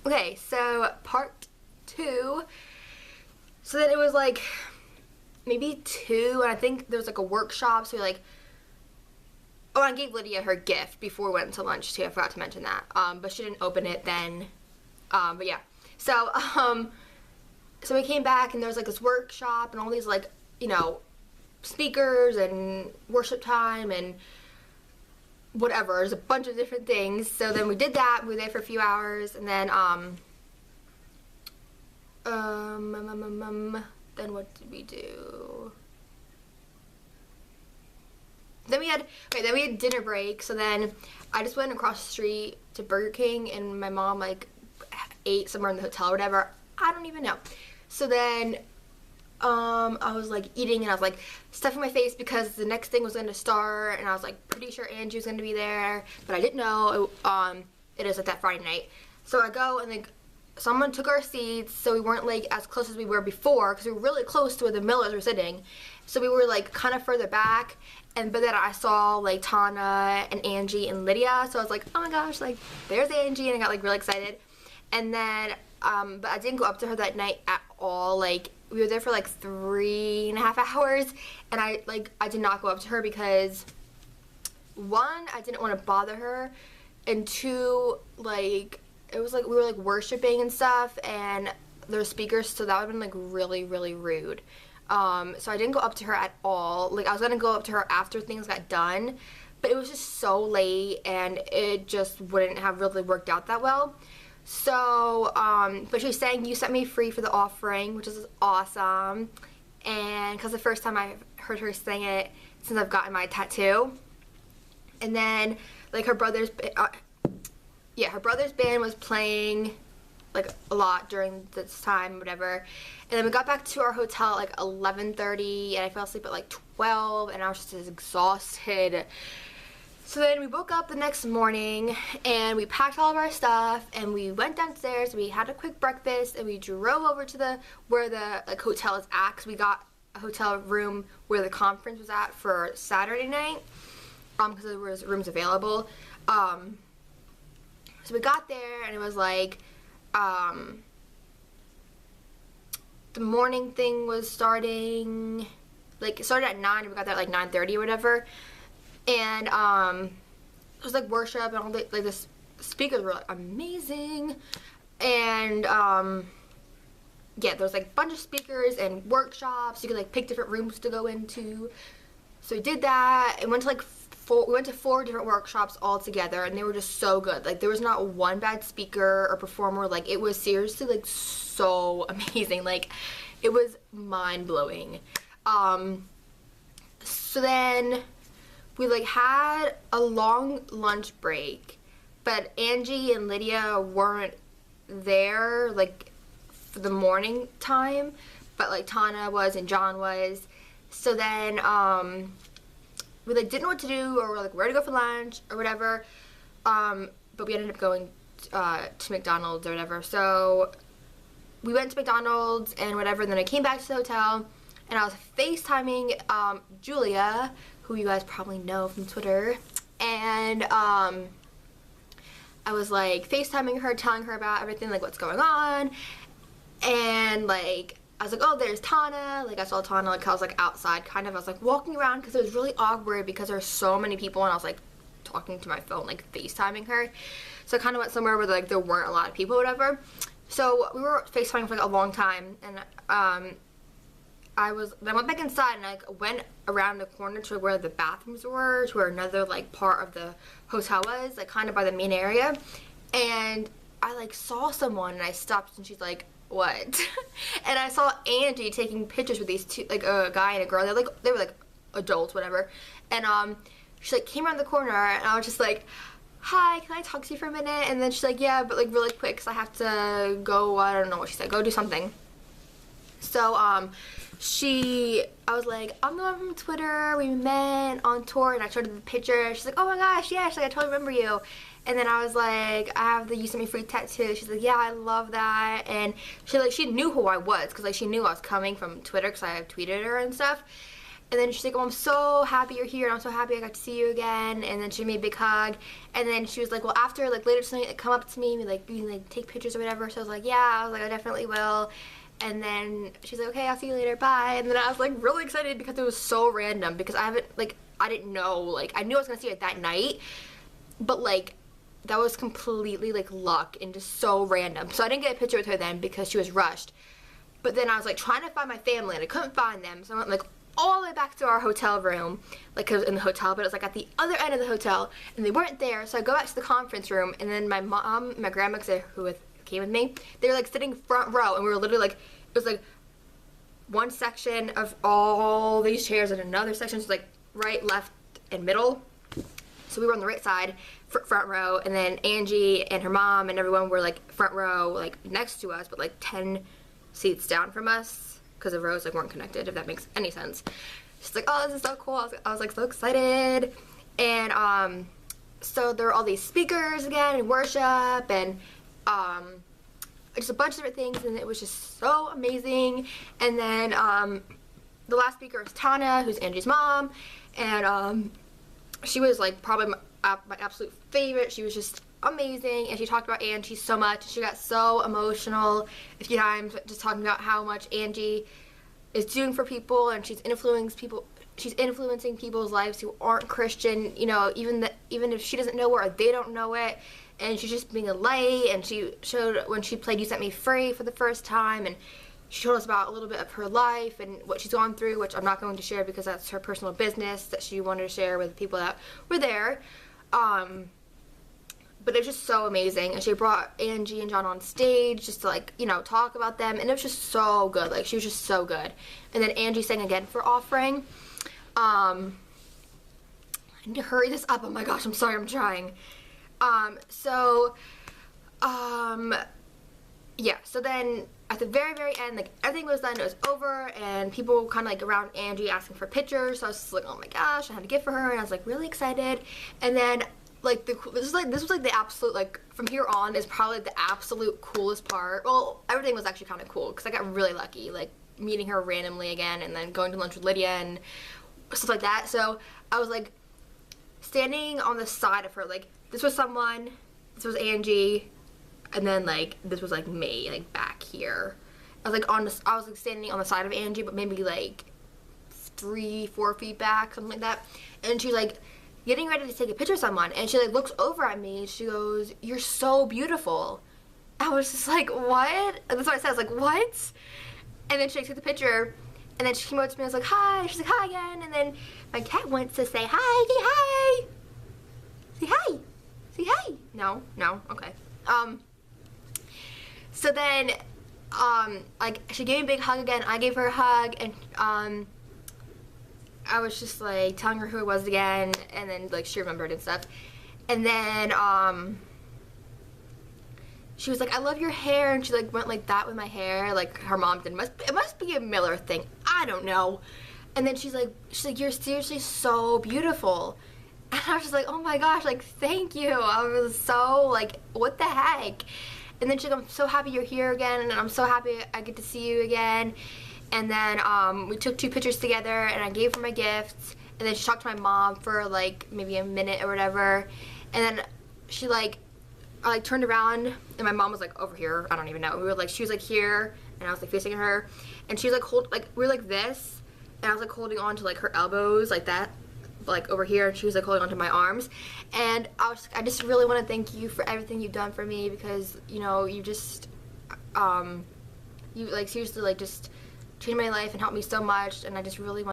Okay, so part 2. So then it was like maybe 2, and I think there was like a workshop, so we like, oh, I gave Lydia her gift before we went to lunch too. I forgot to mention that. But she didn't open it then. But yeah. So we came back and there was like this workshop and all these like, speakers and worship time and whatever. There's a bunch of different things. So then we did that. We were there for a few hours, and then then what did we do? Then we had dinner break. So then I just went across the street to Burger King, and my mom like ate somewhere in the hotel or whatever. I don't even know. So then I was like eating, and I was like stuffing my face because the next thing was going to start, and I was like pretty sure Angie was going to be there, but I didn't know. It is like that Friday night. So I go, and like someone took our seats, so we weren't like as close as we were before, because we were really close to where the Millers were sitting. So we were like kind of further back, but then I saw like Tana and Angie and Lydia, so I was like, oh my gosh, like there's Angie, and I got like really excited. And then but I didn't go up to her that night at all. Like we were there for like 3.5 hours, and I did not go up to her because 1, I didn't want to bother her, and 2, like it was like we were like worshiping and stuff, and there's speakers, so that would have been like really, really rude. So I didn't go up to her at all. Like I was gonna go up to her after things got done, but it was just so late, and it just wouldn't have really worked out that well. So, but she was saying you set me free for the offering, which is awesome, and because the first time I heard her saying it since I've gotten my tattoo. And then like her brother's band was playing like a lot during this time, whatever. And then we got back to our hotel at like 11:30, and I fell asleep at like 12, and I was just exhausted. So then we woke up the next morning, and we packed all of our stuff, and we went downstairs. We had a quick breakfast, and we drove over to where the like hotel is at, because we got a hotel room where the conference was at for Saturday night, because there was rooms available. So we got there, and it was like the morning thing was starting, like it started at 9, and we got there at like 9:30 or whatever. And it was like worship, and all the like the speakers were like amazing, and yeah, there was like a bunch of speakers and workshops. You could like pick different rooms to go into. So we did that, and went to like we went to 4 different workshops all together, and they were just so good. Like there was not one bad speaker or performer. Like it was seriously like so amazing. Like it was mind blowing. So then we like had a long lunch break, but Angie and Lydia weren't there like for the morning time, but like Tana was and John was. So then we like didn't know what to do, or like where to go for lunch or whatever, but we ended up going to McDonald's or whatever. So we went to McDonald's and whatever, and then I came back to the hotel, and I was FaceTiming Julia, who you guys probably know from Twitter, and I was like FaceTiming her, telling her about everything, like what's going on, and like I was like, oh, there's Tana. Like I saw Tana, like I was like outside kind of. I was like walking around because it was really awkward because there's so many people, and I was like talking to my phone, like FaceTiming her. So I kind of went somewhere where like there weren't a lot of people or whatever. So we were FaceTiming for like a long time, and I went back inside, and I went around the corner to where the bathrooms were, to where another like part of the hotel was, like kind of by the main area. And I like saw someone, and I stopped, and she's like, what? And I saw Angie taking pictures with these two, like a guy and a girl. They were like adults, whatever. And she like came around the corner, and I was just like, hi, can I talk to you for a minute? And then she's like, yeah, but like really quick, because I have to go, I don't know what she said, go do something. So I was like, I'm the one from Twitter, we met on tour, and I showed her the picture. She's like, oh my gosh, yeah, she's like, I totally remember you. And then I was like, I have the You Sent Me Free tattoo. She's like, yeah, I love that. And she knew who I was, because like she knew I was coming from Twitter, because I have tweeted her and stuff. And then she's like, oh, I'm so happy you're here, and I'm so happy I got to see you again. And then she made a big hug. And then she was like, well, after, like, later tonight, like, come up to me and, like, you can, like, take pictures or whatever. So I was like, yeah. I was like, I definitely will. And then she's like, okay, I'll see you later, bye. And then I was, like, really excited because it was so random. Because I didn't know, like, I knew I was going to see it that night. But, like, that was completely, like, luck and just so random. So I didn't get a picture with her then because she was rushed. But then I was, like, trying to find my family, and I couldn't find them. So I went, like, all the way back to our hotel room, like, cause in the hotel, but it was like at the other end of the hotel, and they weren't there. So I go back to the conference room, and then my mom, my grandma, who came with me, they were like sitting front row, and we were literally like, it was like one section of all these chairs, and another section was like right, left, and middle. So we were on the right side, front row, and then Angie and her mom and everyone were like front row, like next to us, but like 10 seats down from us. Because the rows like weren't connected, if that makes any sense. She's like, oh, this is so cool. I was like so excited. And so there were all these speakers again, and worship, and just a bunch of different things, and it was just so amazing. And then the last speaker was Tana, who's Angie's mom, and she was like probably my absolute favorite. She was just amazing, and she talked about Angie so much. She got so emotional a few times just talking about how much Angie is doing for people, and she's influencing people's lives who aren't Christian, you know, even if she doesn't know it or they don't know it, and she's just being a light. And she showed when she played You Set Me Free for the first time, and she told us about a little bit of her life and what she's gone through, which I'm not going to share because that's her personal business that she wanted to share with the people that were there. But it was just so amazing, and she brought Angie and John on stage just to, like, you know, talk about them, and it was just so good. Like, she was just so good. And then Angie sang again for offering. I need to hurry this up. Oh my gosh, I'm sorry, I'm trying. Yeah, so then at the very, very end, like, everything was done, it was over, and people kind of, like, around Angie asking for pictures, so I was just like, oh my gosh, I had a gift for her, and I was, like, really excited. And then, like, this was like the absolute, like, from here on is probably the absolute coolest part. Well, everything was actually kind of cool, because I got really lucky, like, meeting her randomly again, and then going to lunch with Lydia, and stuff like that. So, I was, like, standing on the side of her, like, this was Angie, and then, like, this was, like, me, like, back here. I was, like, standing on the side of Angie, but maybe, like, 3-4 feet back, something like that. And she's, like, getting ready to take a picture of someone, and she, like, looks over at me, and she goes, you're so beautiful. I was just like, what? And that's what I said. I was like, what? And then she, like, took the picture, and then she came over to me, and I was like, hi. She's like, hi again. And then my cat wants to say hi. Say hi. Say hi. Say hi. No, okay. So then, like, she gave me a big hug again. I gave her a hug, and, I was just, like, telling her who it was again, and then, like, she remembered and stuff. And then, she was like, I love your hair, and she, like, went like that with my hair, like her mom did. It must be a Miller thing. I don't know. And then she's like, you're seriously so beautiful. And I was just like, oh my gosh, like, thank you. I was so, like, what the heck? And then she's like, I'm so happy you're here again, and I'm so happy I get to see you again. And then we took 2 pictures together, and I gave her my gifts. And then she talked to my mom for, like, maybe a minute or whatever. And then she, like, I, like, turned around, and my mom was, like, over here. I don't even know. She was, like, here, and I was, like, facing her. And she was, like, we were, like, this. And I was, like, holding on to, like, her elbows, like that, like, over here. And she was, like, holding on to my arms. And I just really want to thank you for everything you've done for me, because, you know, you just, you, like, seriously, like, just changed my life and helped me so much, and I just really want